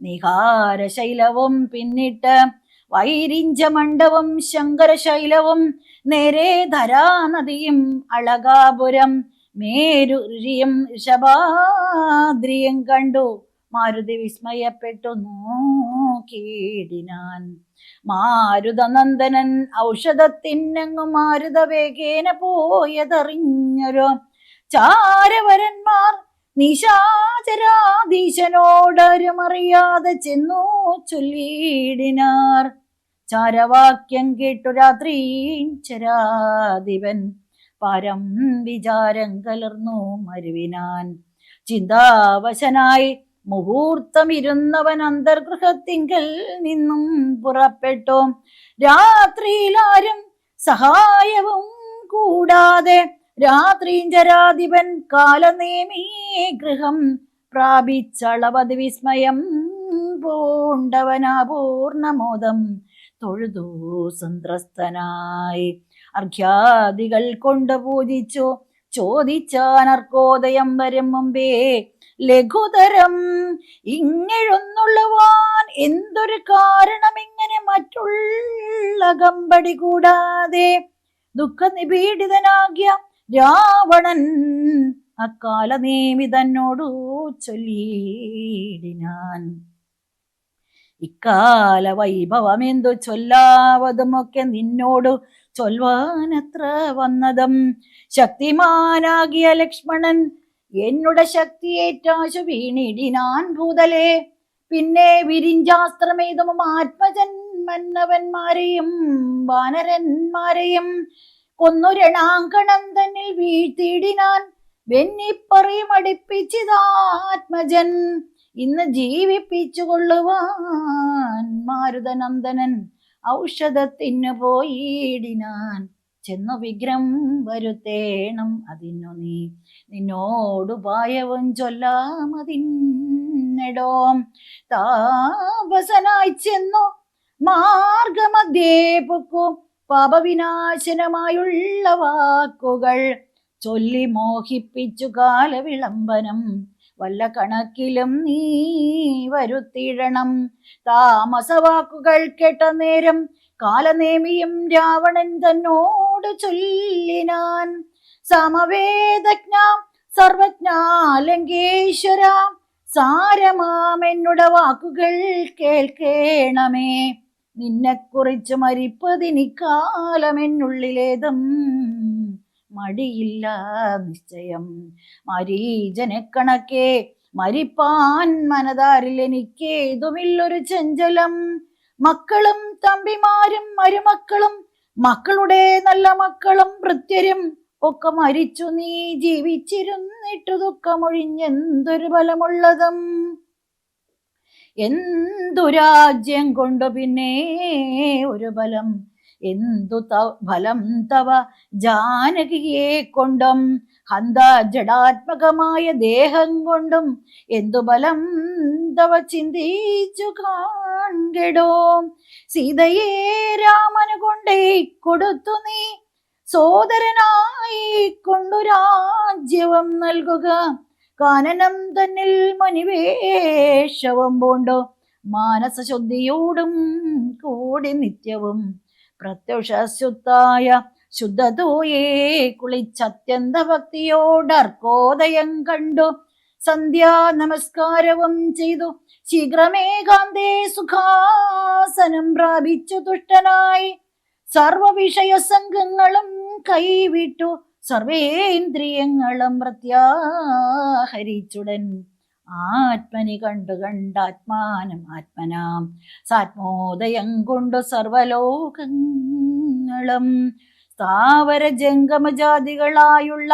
Speaker 1: നിഹാരശൈലവും പിന്നിട്ട് വൈരിഞ്ചമണ്ഡവും ശങ്കരശൈലവും നേരെ ധരാനദിയും അളകാപുരം മേരുരിയും ഋഷഭാദ്രിയും കണ്ടു മാരുതി വിസ്മയപ്പെട്ടു നോക്കിയിടിനാൻ. മാരുതനന്ദനൻ ഔഷധത്തിനങ്ങു മാരുതവേഗേന പോയതറിഞ്ഞൊരു ചാരവരന്മാർ നിശാചരാധീശനോടരുമറിയാതെ ചെന്നു ചൊല്ലിയിടിനാർ. ചാരവാക്യം കേട്ടു രാത്രീചരാധിപൻ പരം വിചാരം കലർന്നു മരുവിനാൻ. ചിന്താവശനായി മുഹൂർത്തമിരുന്നവൻ അന്തർഗൃഹത്തിങ്കൽ നിന്നും പുറപ്പെട്ടു. രാത്രിയിലാരും സഹായവും കൂടാതെ രാത്രീഞ്ചരാധിപൻ കാലനേമീ ഗൃഹം പ്രാപിച്ചളവത് വിസ്മയം പൂണ്ടവനാപൂർണമോദം തൊഴുതു സന്ത്രസ്തനായി. അർഘ്യാദികൾ കൊണ്ട് പൂജിച്ചു ചോദിച്ചാനർക്കോദയം വരും മുമ്പേ ലഘുതരം ഇങ്ങെഴുന്നുള്ളുവാൻ എന്തൊരു കാരണം ഇങ്ങനെ മറ്റുള്ള കമ്പടി കൂടാതെ. ദുഃഖനിപീഡിതനാകിയ രാവണൻ അക്കാലനേമി തന്നോടു ചൊല്ലിയിടിനാൻ. ഇക്കാല വൈഭവമെന്തു ചൊല്ലാവതുമൊക്കെ നിന്നോടു ചൊൽവാനത്ര വന്നതും. ശക്തിമാനാകിയ ലക്ഷ്മണൻ എന്നുടെ ശക്തിയേറ്റാശു വീണിടിനാൻ ഭൂതലേ. പിന്നെ വിരിഞ്ചാസ്ത്രമേതും ആത്മജൻ മന്നവന്മാരെയും വാനരന്മാരെയും കൊന്നു രണാങ്കണം തന്നിൽ വീഴ്ത്തിയിടിനാൻ. വെന്നിപ്പറിയും അടുപ്പിച്ചിതാത്മജൻ ഇന്ന് ജീവിപ്പിച്ചു കൊള്ളുവാൻ മാരുതനന്ദനൻ ഔഷധത്തിന് പോയിടിനാൻ. ചെന്നു വിഗ്രഹം വരുത്തേണം അതിനു നീ നിന്നോടുപായവും ചൊല്ലാമതിന്നെടോ. താപസനായി ചെന്നു മാർഗമധ്യേ പൊക്കു പാപവിനാശനമായുള്ള വാക്കുകൾ ചൊല്ലി മോഹിപ്പിച്ചു കാലവിളംബനം വല്ല കണക്കിലും നീ വരുത്തിയിടണം. താമസവാക്കുകൾ കേട്ട നേരം കാലനേമിയും രാവണൻ തന്നോട് ചൊല്ലിനാൻ. സമവേദജ്ഞ സർവജ്ഞ ലങ്കേശ്വര സാരമാമെന്നുടെ വാക്കുകൾ കേൾക്കേണമേ. നിന്നെക്കുറിച്ച് മരിപ്പതിനിക്കാലമെന്നുള്ളിലേതും മടിയില്ല നിശ്ചയം. മരീജനെ കണക്കെ മരിപ്പാൻ മനതാരിൽ എനിക്കേതുമില്ലൊരു ചഞ്ചലം. മക്കളും തമ്പിമാരും മരുമക്കളും മക്കളുടെ നല്ല മക്കളും ഭൃത്യരും ഒക്കെ മരിച്ചു. നീ ജീവിച്ചിരുന്നിട്ടു ദുഃഖമൊഴിഞ്ഞെന്തൊരു ബലമുള്ളതും. എന്തു രാജ്യം കൊണ്ടു പിന്നെ ഒരു ബലം, എന്തു ഫലം തവ ജാനകിയെ കൊണ്ടും ഹന്ത ജഡാത്മകമായ ദേഹം കൊണ്ടും എന്തു ബലം തവ ചിന്തിച്ചു കാൺകെടോ. സീതയെ രാമന് കൊണ്ടേ കൊടുത്തു നീ സോദരനായി കൊണ്ടു രാജ്യവും നൽകുക. കാനനം തന്നിൽ മണിവേഷവും പൂണ്ടു മാനസശുദ്ധിയോടും കൂടി നിത്യവും പ്രത്യുഷശുദ്ധായ ശുദ്ധതോയെ കുളിച്ചത്യന്ത ഭക്തിയോടർക്കോദയം കണ്ടു സന്ധ്യാ നമസ്കാരവും ചെയ്തു ശീഘ്രമേകാന്തേ സുഖാസനം പ്രാപിച്ചു തുഷ്ടനായി സർവവിഷയസംഘങ്ങളും കൈവിട്ടു സർവേന്ദ്രിയങ്ങളും പ്രത്യാഹരിച്ചുടൻ ആത്മനി കണ്ടാത്മാനം ആത്മനാം സാത്മോദയം കൊണ്ടു സർവലോകങ്ങളും സ്ഥാവര ജംഗമജാതികളായുള്ള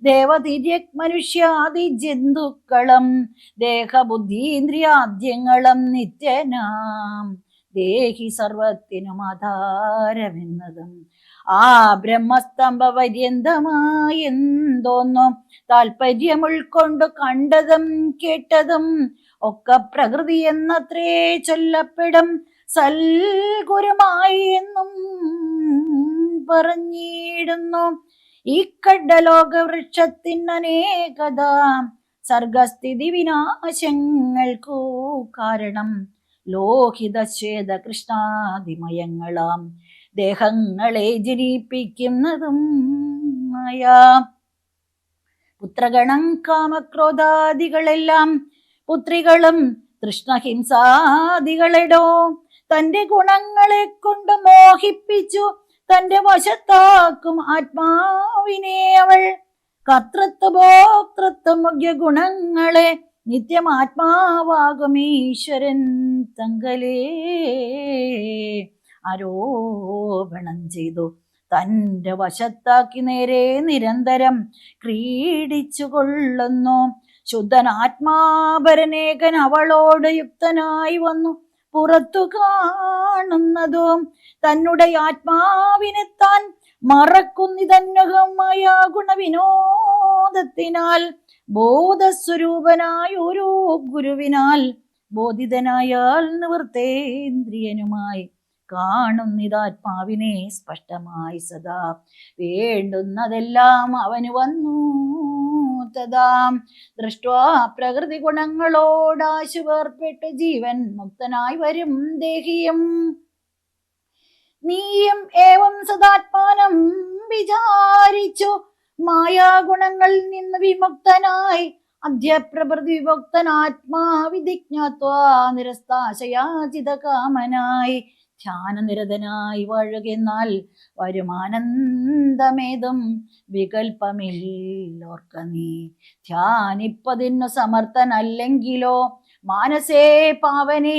Speaker 1: ദേവതിര്യക് മനുഷ്യാദി ജന്തുക്കളും ദേഹബുദ്ധീന്ദ്രിയാദ്യങ്ങളും നിത്യനാം ദേഹി സർവത്തിനും ആധാരമെന്നതും ആ ബ്രഹ്മസ്തംഭ പര്യന്തമായി എന്തോന്നും താല്പര്യം ഉൾക്കൊണ്ട് കണ്ടതും കേട്ടതും ഒക്കെ പ്രകൃതി എന്നത്രേ ചൊല്ലപ്പെടും സൽഗുരുമായി എന്നും പറഞ്ഞിടുന്നു. ഈ കഡലോക വൃക്ഷത്തിനേകത സർഗസ്ഥിതി വിനാശങ്ങൾക്കു കാരണം ലോഹിത ശ്വേത കൃഷ്ണാതിമയങ്ങളാം ദേഹങ്ങളെ ജനിപ്പിക്കുന്നതും മായ. പുത്രഗണം കാമക്രോധാദികളെല്ലാം പുത്രികളും തൃഷ്ണഹിംസാദികളെടോ തന്റെ ഗുണങ്ങളെ കൊണ്ട് മോഹിപ്പിച്ചു തന്റെ വശത്താക്കും ആത്മാവിനെ അവൾ. കർത്തൃത്വ ഭോക്തൃത്വ മുഖ്യ ഗുണങ്ങളെ നിത്യം ആത്മാവാകും ഈശ്വരൻ തങ്കലേ ആരോപണം ചെയ്തു തന്റെ വശത്താക്കി നേരെ നിരന്തരം ക്രീഡിച്ചു കൊള്ളുന്നു. ശുദ്ധൻ ആത്മാപരനേകൻ അവളോട് യുക്തനായി വന്നു പുറത്തു കാണുന്നതും തന്നെ ആത്മാവിനെ താൻ മറക്കുന്നിതന്വകമായ ഗുണവിനോദത്തിനാൽ ബോധസ്വരൂപനായ ഓരോ ഗുരുവിനാൽ ബോധിതനായാൽ നിവൃത്തേന്ദ്രിയനുമായി കാണുന്നിതാത്മാവിനെ സ്പഷ്ടമായി സദാ വേണ്ടുന്നതെല്ലാം അവന് വന്നു തഥാ. ദൃഷ്ട്വാ പ്രകൃതി ഗുണങ്ങളോടാശുവേർപ്പെട്ട് ജീവൻ മുക്തനായി വരും ദേഹിയും നീയും ഏവം സദാത്മാനം വിചാരിച്ചു മായാഗുണങ്ങളിൽ നിന്ന് വിമുക്തനായി അധ്യപ്രഭൃതി വിമുക്തനാത്മാവിധിജ്ഞാത്വാ നിരസ്താശയാചിത കാമനായി ധ്യാനനിരതനായി വാഴുകെന്നാൽ വരുമാനന്ദമേതും വികൽപ്പമില്ലോർക്ക നീ. ധ്യാനിപ്പതിന്നു സമർത്ഥനല്ലെങ്കിലോ മാനസേ പാവനേ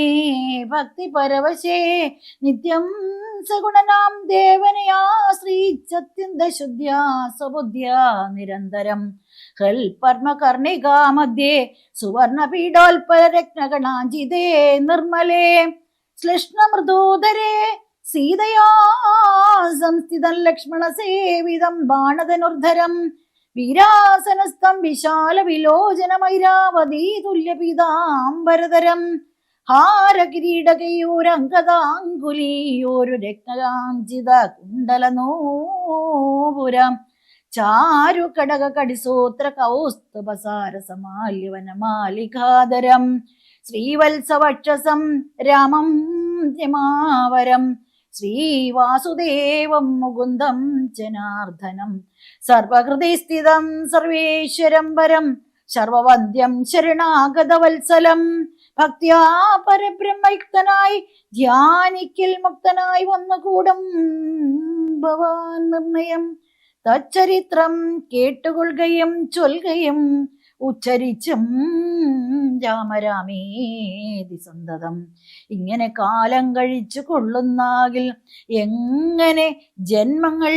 Speaker 1: ഭക്തി പരവശേ നിത്യം സഗുണനാം ദേവനെ ആശ്രയിച്ചത്യന്ത ശുദ്ധ്യാ സ്വബുദ്ധ്യാ നിരന്തരം ഹൽപർമ്മകർണികാ മധ്യേ സുവർണപീഠോൽപരരത്നഗണാഞ്ചിതേ നിർമ്മലേ ശ്ലിഷ്ണമൃദോദരേ സീതയാ സംസ്ഥിതം ലക്ഷ്മണ സേവിതം ബാണധനുർധരം വീരാസനസ്ഥം വിശാല വിലോചനമൈരാവതീ തുല്യപീതാംബരധരം ഹാരകിരീടകയൂരംഗതാങ്കുലീയോരു രത്നകാഞ്ചിത കുണ്ടലനൂപുരം ചാരു കടക കടിസൂത്ര കൗസ്തുഭസാര സമാല്യവനമാലികാധരം ശ്രീവത്സവക്ഷസം രാമം ത്യമാവരം ശ്രീവാസുദേവം മുകുന്ദം ജനാർദ്ദനം സർവഹൃദയസ്ഥിതം സർവേശ്വരം വരം സർവവന്ദ്യം ശരണാഗതവത്സലം ഭക്ത്യാ പരബ്രഹ്മയുക്തനായി ധ്യാനിക്കിൽ മുക്തനായി വന്നുകൂടും ഭവാൻ നിർണയം. തച്ചരിത്രം കേട്ടുകൊള്ളുകയും ചൊൽകയും ഉച്ചരിച്ചും രാമരാമേതി സന്തതം ഇങ്ങനെ കാലം കഴിച്ചു കൊള്ളുന്നാകിൽ എങ്ങനെ ജന്മങ്ങൾ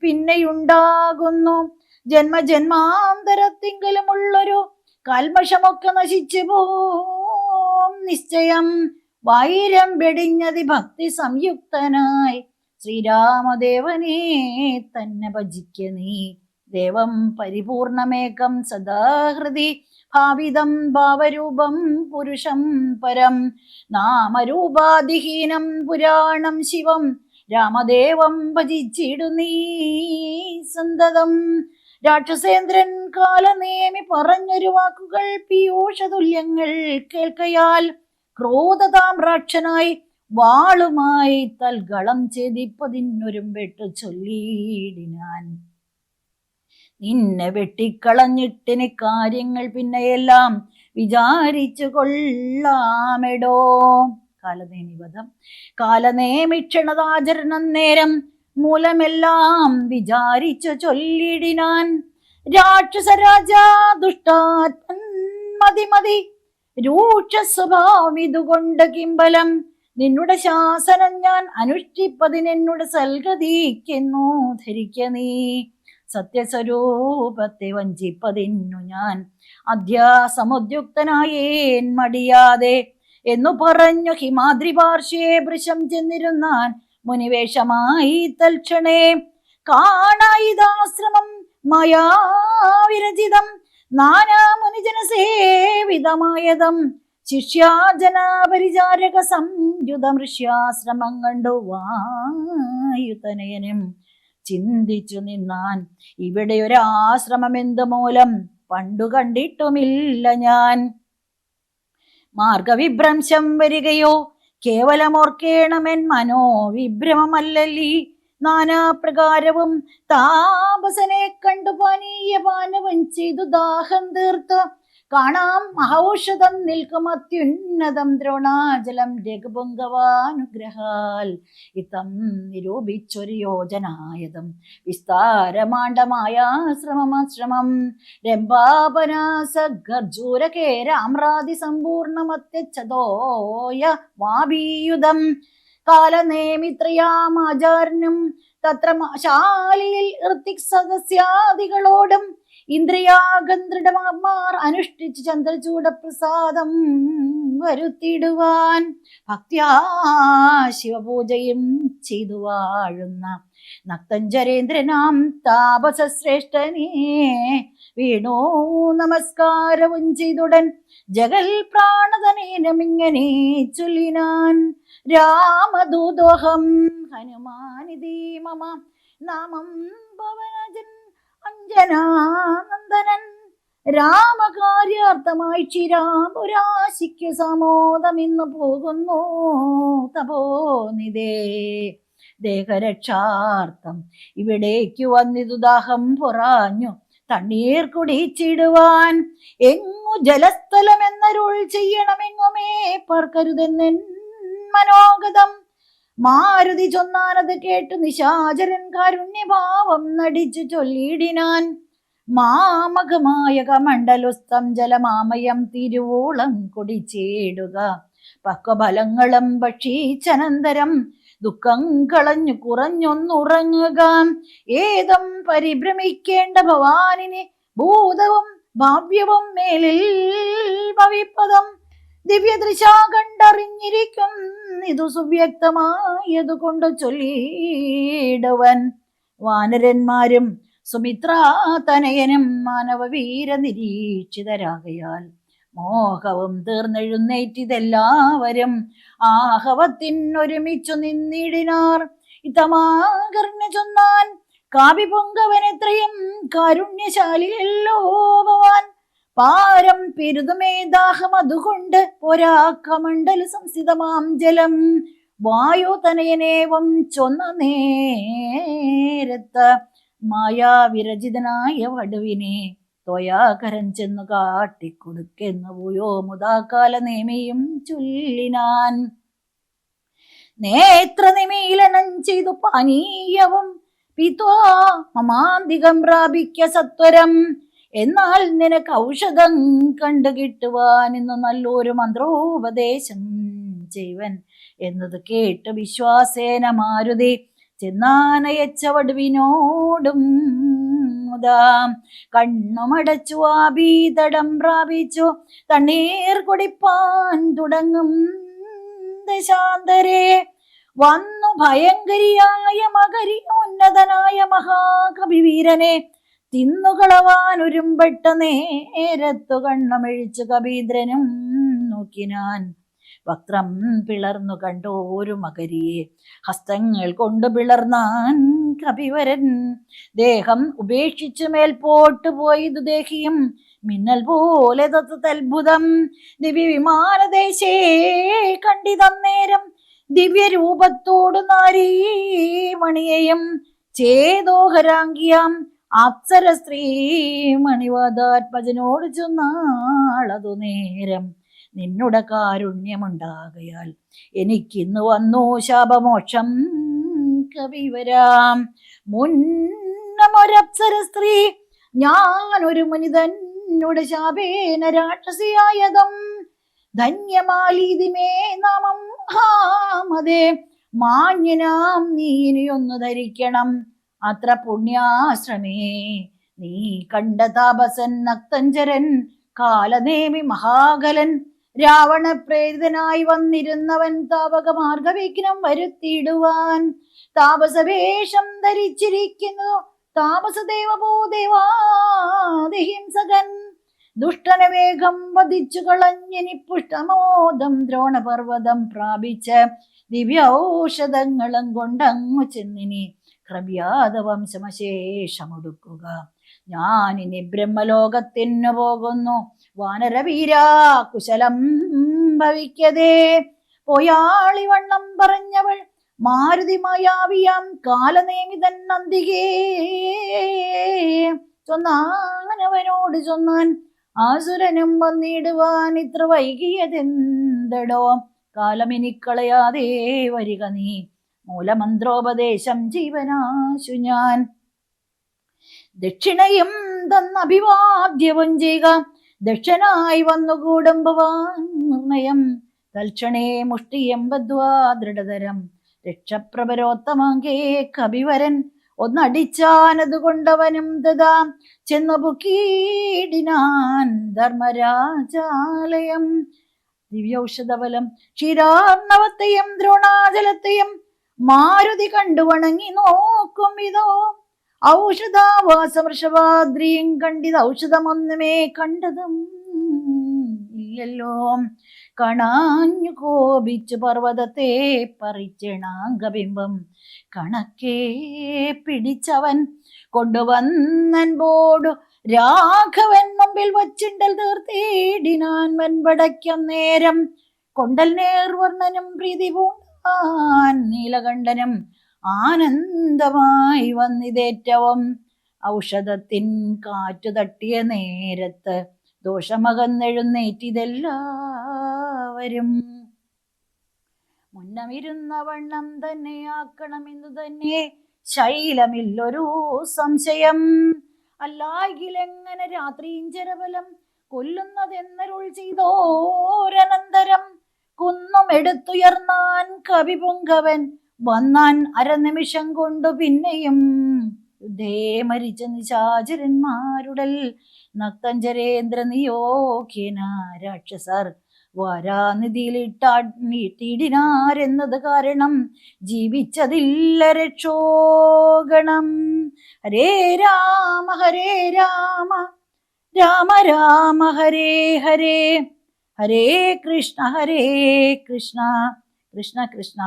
Speaker 1: പിന്നെയുണ്ടാകുന്നു. ജന്മജന്മാന്തരത്തിങ്കലുമുള്ളൊരു കൽമഷമൊക്കെ നശിച്ചു പോം നിശ്ചയം. വൈരം വെടിഞ്ഞതി ഭക്തി സംയുക്തനായി ശ്രീരാമദേവനെ തന്നെ ഭജിക്ക നീ. ദേവം പരിപൂർണമേകം സദാഹൃതി ഭാവിതം ഭാവരൂപം പുരുഷം പരം നാമരൂപാധിഹീനം പുരാണം ശിവം രാമദേവം ഭജിച്ചിടു നീ സന്തതം. രാക്ഷസേന്ദ്രൻ കാലനേമി പറഞ്ഞൊരു വാക്കുകൾ പീയൂഷതുല്യങ്ങൾ കേൾക്കയാൽ ക്രോധതാമ്രാക്ഷനായി വാളുമായി തൽഗളം ഛേദിപ്പതിനൊരുമ്പെട്ടു ചൊല്ലിയിടിനാൻ. നിന്നെ വെട്ടിക്കളഞ്ഞിട്ടിന് കാര്യങ്ങൾ പിന്നെയെല്ലാം വിചാരിച്ചു കൊള്ളാമെടോ. കാലനേമിവധം കാലനേമിക്ഷണതാചരണം നേരം മൂലമെല്ലാം വിചാരിച്ചു ചൊല്ലിടിനാൻ. രാക്ഷസരാജാ ദുഷ്ടാത്മൻ മതി മതി രൂക്ഷ സ്വഭാവിതുകൊണ്ട് കിംബലം നിന്നുടെ ശാസനം ഞാൻ അനുഷ്ഠിപ്പതിനെന്നുടെ സൽഗതിക്കെന്നു ധരിക്ക നീ. സത്യസ്വരൂപത്തെ വഞ്ചിപ്പതിന്നു ഞാൻ അധ്യാസമുദ്യുക്തനായേൻ മടിയാതെ എന്നു പറഞ്ഞു ഹിമാദ്രി പാർശ്വേ വൃഷം ചെന്നിരുന്നാൻ മുനിവേഷമായി തൽക്ഷണേ. കാണായിതാശ്രമം മയാ വിരചിതം നാനാ മുനിജന സേവിതമായതം ശിഷ്യാജനാപരിചാരക സംയുതമൃഷ്യാശ്രമം കണ്ടു വായുതനയനും ചിന്തിച്ചു നിന്നാൻ. ഇവിടെ ഒരാശ്രമം എന്ത് മൂലം പണ്ടു കണ്ടിട്ടുമില്ല ഞാൻ. മാർഗവിഭ്രംശം വരികയോ കേവലമോർക്കേണമെൻ മനോവിഭ്രമമല്ലല്ലീ. നാനാപ്രകാരവും താപസനെ കണ്ടു പാനീയപാനവും ചെയ്തു ദാഹം തീർത്ത് കാണാം മഹൌഷധം നിൽക്കും അത്യുന്നതം ദ്രോണാജലം രഘുപുങ്കവാനുഗ്രഹാൽ ഇത്തം നിരൂപിച്ചൊരു യോജനായതും വിസ്താരമാണ്ഡമായാശ്രമമാശ്രമം രംഭാപനാസഗർജൂരകേരാമ്രാതി സമ്പൂർണമത്യച്ഛതോയ വാബീയുധം കാലനേമിത്രയാമാചാരനും തത്ര ശാലയിൽ ഋത്തിക് സദസ്യാദികളോടും ഇന്ദ്രിയാഗന്ധൃഢമാർ അനുഷ്ഠിച്ച് ചന്ദ്രചൂഡപ്രസാദം വരുത്തിടുവാൻ ഭക്ത്യാ ശിവപൂജയും ചെയ്തു വാഴുന്ന നക്തഞ്ചരേന്ദ്രനാം താപസശ്രേഷ്ഠനെ വീണു നമസ്കാരവും ചെയ്തുടൻ ജഗൽ പ്രാണതനേനമിങ്ങനെ ചൊല്ലിനാൻ. രാമദൂതോഹം ഹനുമാനിധി മമ നാമം പവനജൻ അഞ്ജനാനന്ദനൻ. രാമകാര്യാർത്ഥമായി ശ്രീരാമുരാശിക്കു സമോദമിന്നു പോകുന്നു തപോനിധേ. ദേഹരക്ഷാർത്ഥം ഇവിടേക്കു വന്നിതു ദാഹം പൊറാഞ്ഞു തണ്ണീർ കുടിച്ചിടുവാൻ. എങ്ങു ജലസ്ഥലം എന്നരുൾ ചെയ്യണമെങ്ങുമേ പാർക്കരുതെന്നെൻ മനോഗതം. മാരുതി ചൊന്നാനത് കേട്ടു നിശാചരൻ കാരുണ്യഭാവം നടിച്ചു ചൊല്ലിയിടിനാൻ. മാമകമായ കമണ്ഡലുസ്തം ജലമാമയം തിരുവോളം കുടിച്ചേടുക. പക്വഫലങ്ങളും ഭക്ഷിച്ചനന്തരം ദുഃഖം കളഞ്ഞു കുറഞ്ഞൊന്നുറങ്ങുക. ഏതം പരിഭ്രമിക്കേണ്ട ഭവാനിനെ ഭൂതവും ഭാവ്യവും മേലിൽ ഭവിപ്പദം ദിവ്യദൃശ കണ്ടറിഞ്ഞിരിക്കും. ഇതു സുവ്യക്തമായതു കൊണ്ട് ചൊല്ലിയിടുവൻ. വാനരന്മാരും സുമിത്രാതനയനും മാനവവീര നിരീക്ഷിതരാകയാൽ മോഹവും തീർന്നെഴുന്നേറ്റിതെല്ലാവരും ആഹവത്തിനൊരുമിച്ചു നിന്നിടിനാർ. ഇതമാകർണ്യ ചൊന്നാൻ കാവ്യപൊങ്കവനെത്രയും കാരുണ്യശാലിയല്ലോ ഭവാൻ. പാരം പെരുതുമേ ദാഹം അതുകൊണ്ട് പൊരാക്കമണ്ഡല സംസ്ഥിതമാം ജലം. വായുതനയനേവം ചൊന്ന നേരത്ത് മായാവിരചിതനായ വടുവിനെ ത്വയാകരൻ ചെന്നു കാട്ടിക്കൊടുക്കെന്നു പോയോ മുതാകാല നേമിയും ചൊല്ലിനാൻ. നേത്രനിമീലനം ചെയ്തു പാനീയവും പിത്വാ മമാന്തികം പ്രാപിക്ക സത്വരം. എന്നാൽ നിനക്ക് ഔഷധം കണ്ടു കിട്ടുവാൻ ഇന്ന് നല്ലൊരു മന്ത്രോപദേശം ചെയ്വൻ എന്നത് കേട്ട് വിശ്വാസേന മാരുതി ചെന്നാനയച്ച വടുവിനോടും കണ്ണുമടച്ചു ആഭീതടം പ്രാപിച്ചു തണ്ണീർ കുടിപ്പാൻ തുടങ്ങും ദശാന്തരെ. വന്നു ഭയങ്കരിയായ മകരി ഉന്നതനായ മഹാകവിവീരനെ തിന്നുകളവാൻ ഒരുമ്പെട്ട നേരത്തു കണ്ണമിഴിച്ചു കബീന്ദ്രനും നോക്കിനാൻ. വക്രം പിളർന്നു കണ്ടു ഒരു മകരിയെ ഹസ്തങ്ങൾ കൊണ്ട് പിളർന്നാൻ കപിവരൻ. ദേഹം ഉപേക്ഷിച്ചു മേൽപോട്ട് പോയതു ദേഹിയും മിന്നൽ പോലെ തത്വത്ഭുതം. ദിവ്യവിമാനദേശേ കണ്ടിതന്നേരം ദിവ്യരൂപത്തോടു നാരീമണിയെയും ചേതോഹരാംഗിയാം അപ്സര സ്ത്രീ മണിവാദാത്മജനോട് ചൊന്നാളതു നേരം. നിന്നുടെ കാരുണ്യമുണ്ടാകയാൽ എനിക്കിന്ന് വന്നു ശാപമോക്ഷം കവിവരാം. മുന്നമൊരപ്സര സ്ത്രീ ഞാനൊരു മുനിതന്നുടെ ശാപേന രാക്ഷസിയായതും ധന്യമാലീതിമേ നാമം മഹാമതേ, മാന്യനാം നീ ഇനിയൊന്നു ധരിക്കണം. അത്ര പുണ്യാശ്രമേ നീ കണ്ട താപസൻ നക്തഞ്ചരൻ, കാലനേമി മഹാകലൻ, രാവണ പ്രേരിതനായി വന്നിരുന്നവൻ, താപക മാർഗവിഘ്നം വരുത്തിയിടുവാൻ താപസവേഷം ധരിച്ചിരിക്കുന്നു. താപസദേവഭൂദേവാദിഹിംസകൻ, ദുഷ്ടനെ വേഗം വധിച്ചു കളഞ്ഞിനി പുഷ്ടമോദം ദ്രോണപർവ്വതം പ്രാപിച്ച് ദിവ്യൌഷധങ്ങളും കൊണ്ടങ്ങു ചെന്നിനി ക്രവ്യാത വംശമശേഷമൊടുക്കുക. ഞാനിനി ബ്രഹ്മലോകത്തിനു പോകുന്നു, വാനരവീരാ കുശലം ഭവിക്കതേ. പോയാളിവണ്ണം പറഞ്ഞവൾ മാരുതി മായാവിയാം കാലനേമിതൻ നന്ദികേ ചൊന്നാനവനോട് ചൊന്നാൻ, ആസുരനും വന്നിടുവാൻ ഇത്ര വൈകിയതെന്തടോ. കാലമിനിക്കളയാതെ വരിക നീ, മൂലമന്ത്രോപദേശം ജീവനാശു ഞാൻ. ദക്ഷിണയും തന്നഭിവാദ്യവും ചെയ്യുക, ദക്ഷനായി വന്നുകൂടുമ്പവാൻ നിർണയം. തൽക്ഷണേ മുഷ്ടിയം ബദ്ധ്വാ ദൃഢതരം, രക്ഷപ്രഭരോത്തമങ്കേ കവിവരൻ ഒന്നടിച്ചാനതുകൊണ്ടവനും തഥാ ചെന്നു പുക്കീടിനാൻ ധർമ്മരാജാലയം. ദിവ്യൌഷധബലം ക്ഷീരാർണവത്തെയും ദ്രോണാചലത്തെയും മാരുതി കണ്ടു വണങ്ങി നോക്കും വിധോ. ഔഷധാവാസവൃഷഭാദ്രിയും കണ്ടിത് ഔഷധമൊന്നുമേ കണ്ടതും ഇല്ലല്ലോ. കണാഞ്ഞു കോപിച്ചു പർവ്വതത്തെ പറിച്ചെണാങ്കബിംബം കണക്കേ പിടിച്ചവൻ കൊണ്ടുവന്നൻപോടു രാഘവൻ മുമ്പിൽ വച്ചിണ്ടൽ തീർത്തിടിനാൻ. വൻപടയ്ക്കും നേരം കൊണ്ടൽ നേർവർണ്ണനും പ്രീതി പൂണ്ടാൻ, നീലകണ്ഠനും ആനന്ദമായി വന്നിതേറ്റവും. ഔഷധത്തിൻ കാറ്റു തട്ടിയ നേരത്ത് ദോഷമകന്നെഴുന്നേറ്റിതെല്ലാവരും. മുന്നമിരുന്ന വണ്ണം തന്നെ ആക്കണമെന്നു തന്നെ ശൈലമില്ലൊരു സംശയം. അല്ലായിലെങ്ങനെ രാത്രിഞ്ചരബലം കൊല്ലുന്നതെന്നരുൾ ചെയ്തോരനന്തരം. കുന്നും എടുത്തുയർന്നാൻ കവിപുങ്കവൻ, വന്നാൻ അരനിമിഷം കൊണ്ടു പിന്നെയും. യുദ്ധേ മരിച്ച നിശാചരന്മാരുടൽ നക്തഞ്ചരേന്ദ്ര നിയോഗ്യന രാക്ഷസർ വാരാനിധിയിലിട്ടിടിനാരെന്നത് കാരണം ജീവിച്ചതില്ല രക്ഷോഗണം. ഹരേ രാമ ഹരേ രാമ രാമ രാമ ഹരേ ഹരേ, ഹരേ കൃഷ്ണ കൃഷ്ണ കൃഷ്ണ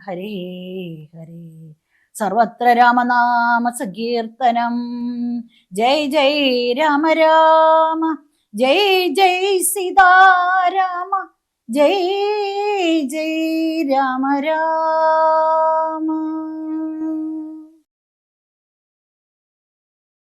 Speaker 1: ഹരേ ഹരേ. സർവത്ര രാമനാമ സങ്കീർത്തനം. ജയ് ജയ് രാമ രാമ, ജയ് ജയ് സീതാരാമ, ജയ് ജയ് രാമ രാമ.